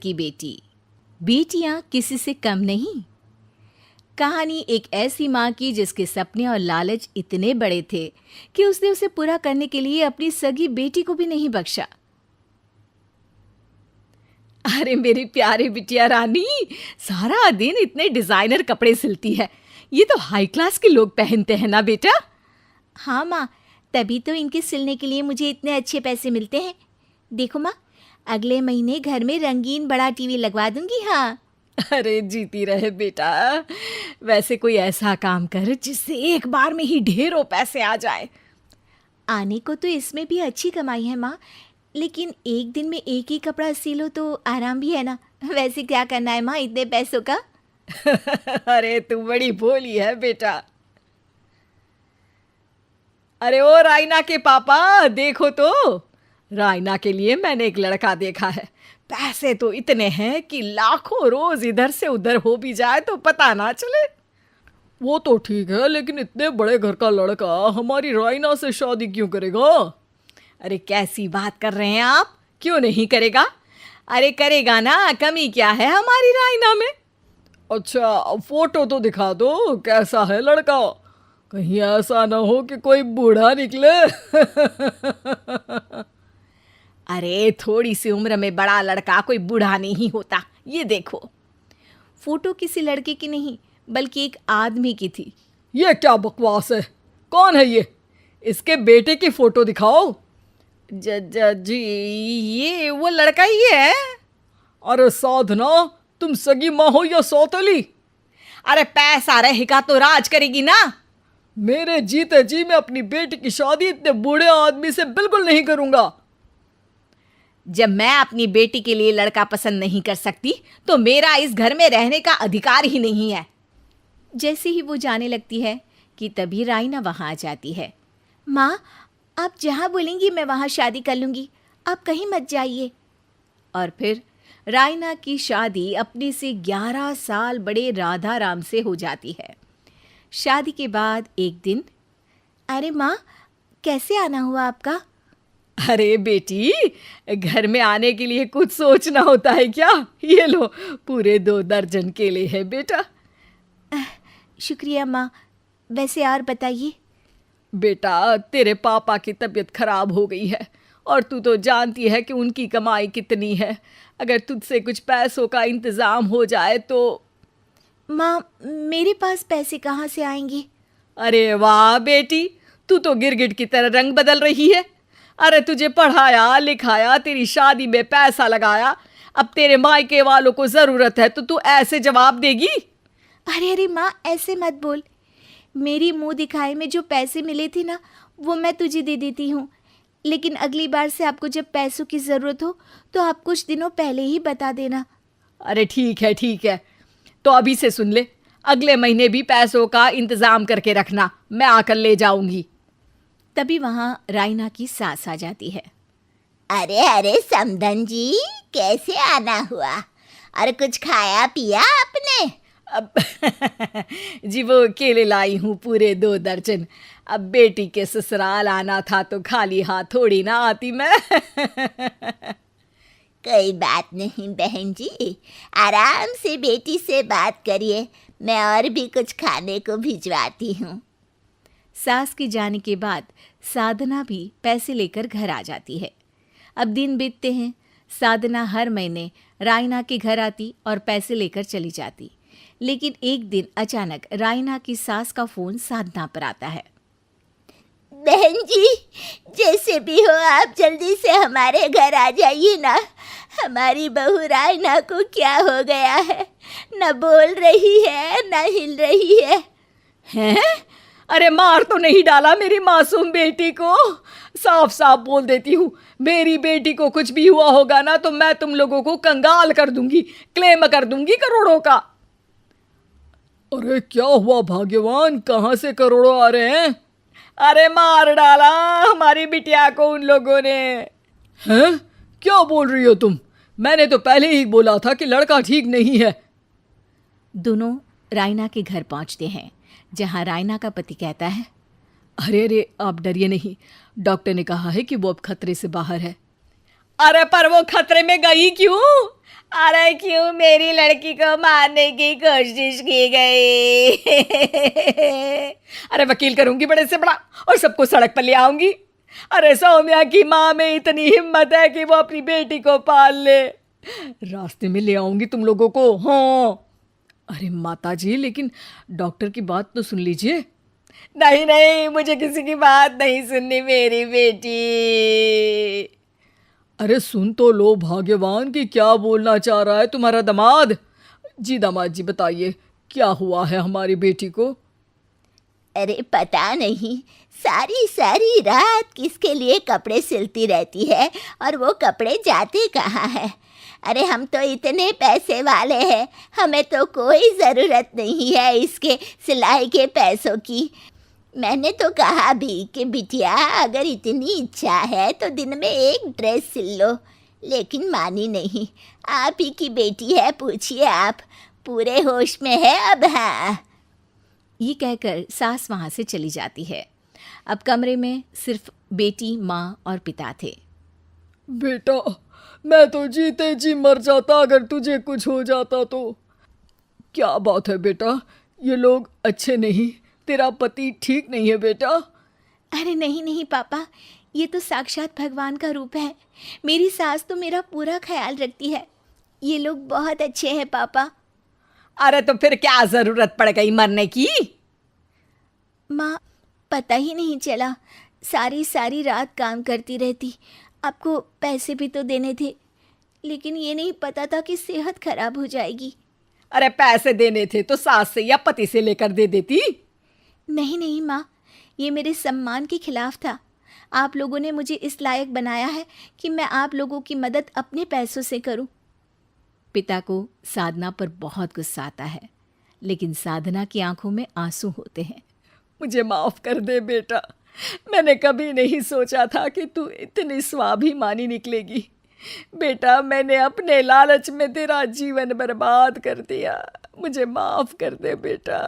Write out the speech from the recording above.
की बेटी। बेटियां किसी से कम नहीं। कहानी एक ऐसी माँ की जिसके सपने और लालच इतने बड़े थे कि उसने उसे पूरा करने के लिए अपनी सगी बेटी को भी नहीं बख्शा। अरे मेरी प्यारी बिटिया रानी, सारा दिन इतने डिजाइनर कपड़े सिलती है। ये तो हाई क्लास के लोग पहनते हैं ना बेटा। हाँ माँ, तभी तो इनके सिलने के लिए मुझे इतने अच्छे पैसे मिलते हैं। देखो माँ, अगले महीने घर में रंगीन बड़ा टीवी लगवा दूंगी। हाँ। अरे जीती रहे बेटा। वैसे कोई ऐसा काम कर जिससे एक बार में ही ढेरों पैसे आ जाए। आने को तो इसमें भी अच्छी कमाई है माँ, लेकिन एक दिन में एक ही कपड़ा सिलो तो आराम भी है ना। वैसे क्या करना है माँ इतने पैसों का? अरे तू बड़ी भोली है बेटा। अरे ओ रायना के पापा, देखो तो, रायना के लिए मैंने एक लड़का देखा है। पैसे तो इतने हैं कि लाखों रोज इधर से उधर हो भी जाए तो पता ना चले। वो तो ठीक है, लेकिन इतने बड़े घर का लड़का हमारी रायना से शादी क्यों करेगा? अरे कैसी बात कर रहे हैं आप? क्यों नहीं करेगा? अरे करेगा ना, कमी क्या है हमारी रायना में? अच्छा, फोटो तो दिखा दो, कैसा है लड़का? कहीं ऐसा ना हो कि कोई बूढ़ा निकले। अरे थोड़ी सी उम्र में बड़ा लड़का कोई बूढ़ा नहीं होता। ये देखो। फोटो किसी लड़के की नहीं बल्कि एक आदमी की थी। ये क्या बकवास है? कौन है ये? इसके बेटे की फोटो दिखाओ। जी ये वो लड़का ही है। अरे साधना, तुम सगी माँ हो या सौतेली? अरे पैसा रहेगा तो राज करेगी ना। मेरे जीते जी मैं अपनी बेटी की शादी इतने बूढ़े आदमी से बिल्कुल नहीं करूंगा। जब मैं अपनी बेटी के लिए लड़का पसंद नहीं कर सकती तो मेरा इस घर में रहने का अधिकार ही नहीं है। जैसे ही वो जाने लगती है कि तभी रायना वहां आ जाती है। माँ, आप जहां बोलेंगी मैं वहां शादी कर लूंगी, आप कहीं मत जाइए। और फिर रायना की शादी अपने से 11 साल बड़े राधा राम से हो जाती है। शादी के बाद एक दिन, अरे माँ, कैसे आना हुआ आपका? अरे बेटी, घर में आने के लिए कुछ सोचना होता है क्या? ये लो, पूरे 2 दर्जन केले हैं बेटा। शुक्रिया माँ। वैसे और बताइए। बेटा, तेरे पापा की तबीयत खराब हो गई है और तू तो जानती है कि उनकी कमाई कितनी है। अगर तुझसे कुछ पैसों का इंतजाम हो जाए तो। माँ, मेरे पास पैसे कहाँ से आएंगे? अरे वाह बेटी, तू तो गिरगिट की तरह रंग बदल रही है। अरे तुझे पढ़ाया लिखाया, तेरी शादी में पैसा लगाया, अब तेरे मायके वालों को जरूरत है तो तू ऐसे जवाब देगी? अरे अरे माँ, ऐसे मत बोल। मेरी मुंह दिखाए में जो पैसे मिले थे ना, वो मैं तुझे दे देती हूँ। लेकिन अगली बार से आपको जब पैसों की ज़रूरत हो तो आप कुछ दिनों पहले ही बता देना। अरे ठीक है ठीक है, तो अभी से सुन ले, अगले महीने भी पैसों का इंतज़ाम करके रखना, मैं आकर ले जाऊंगी। तभी वहाँ रायना की सास आ जाती है। अरे अरे समधन जी, कैसे आना हुआ? और कुछ खाया पिया आपने? अब जी वो केले लाई हूँ पूरे 2 दर्जन। अब बेटी के ससुराल आना था तो खाली हाथ थोड़ी ना आती मैं। कोई बात नहीं बहन जी, आराम से बेटी से बात करिए, मैं और भी कुछ खाने को भिजवाती हूँ। सास के जाने के बाद साधना भी पैसे लेकर घर आ जाती है। अब दिन बीतते हैं। साधना हर महीने रायना के घर आती और पैसे लेकर चली जाती। लेकिन एक दिन अचानक रायना की सास का फोन साधना पर आता है। बहन जी, जैसे भी हो आप जल्दी से हमारे घर आ जाइए ना। हमारी बहू रायना को क्या हो गया है? न बोल रही है न हिल रही है। हैं? अरे मार तो नहीं डाला मेरी मासूम बेटी को? साफ साफ बोल देती हूँ, मेरी बेटी को कुछ भी हुआ होगा ना तो मैं तुम लोगों को कंगाल कर दूंगी, क्लेम कर दूंगी करोड़ों का। अरे क्या हुआ भाग्यवान, कहाँ से करोड़ों आ रहे हैं? अरे मार डाला हमारी बिटिया को उन लोगों ने। हैं? क्या बोल रही हो तुम? मैंने तो पहले ही बोला था कि लड़का ठीक नहीं है। दोनों रायना के घर पहुंचते हैं, जहां रायना का पति कहता है, अरे अरे आप डरिए नहीं, डॉक्टर ने कहा है कि वो अब खतरे से बाहर है। अरे पर वो खतरे में गई क्यों? अरे क्यों मेरी लड़की को मारने की कोशिश की गई? अरे वकील करूंगी बड़े से बड़ा और सबको सड़क पर ले आऊंगी। अरे सौम्या की माँ में इतनी हिम्मत है कि वो अपनी बेटी को पाल ले। रास्ते में ले आऊंगी तुम लोगों को। हाँ। अरे माता जी, लेकिन डॉक्टर की बात तो सुन लीजिए। नहीं नहीं, मुझे किसी की बात नहीं सुननी मेरी बेटी। अरे सुन तो लो भाग्यवान कि क्या बोलना चाह रहा है तुम्हारा दामाद। जी दामाद जी, बताइए क्या हुआ है हमारी बेटी को? अरे पता नहीं, सारी सारी रात किसके लिए कपड़े सिलती रहती है और वो कपड़े जाते कहाँ हैं। अरे हम तो इतने पैसे वाले हैं, हमें तो कोई ज़रूरत नहीं है इसके सिलाई के पैसों की। मैंने तो कहा भी कि बिटिया अगर इतनी इच्छा है तो दिन में एक ड्रेस सिल लो, लेकिन मानी नहीं। आप ही की बेटी है, पूछिए आप, पूरे होश में है अब। हाँ, ये कहकर सास वहाँ से चली जाती है। अब कमरे में सिर्फ बेटी, माँ और पिता थे। बेटा, मैं तो जीते जी मर जाता अगर तुझे कुछ हो जाता तो। क्या बात है बेटा, ये लोग अच्छे नहीं, तेरा पति ठीक नहीं है बेटा? अरे नहीं नहीं पापा, ये तो साक्षात भगवान का रूप है। मेरी सास तो मेरा पूरा ख्याल रखती है। ये लोग बहुत अच्छे हैं पापा। अरे तो फिर क्या ज़रूरत पड़ गई मरने की? माँ, पता ही नहीं चला, सारी सारी रात काम करती रहती। आपको पैसे भी तो देने थे, लेकिन ये नहीं पता था कि सेहत खराब हो जाएगी। अरे पैसे देने थे तो सास से या पति से लेकर दे देती। नहीं नहीं माँ, ये मेरे सम्मान के खिलाफ था। आप लोगों ने मुझे इस लायक बनाया है कि मैं आप लोगों की मदद अपने पैसों से करूं। पिता को साधना पर बहुत गुस्सा आता है, लेकिन साधना की आंखों में आंसू होते हैं। मुझे माफ कर दे बेटा, मैंने कभी नहीं सोचा था कि तू इतनी स्वाभिमानी निकलेगी। बेटा, मैंने अपने लालच में तेरा जीवन बर्बाद कर दिया, मुझे माफ कर दे बेटा।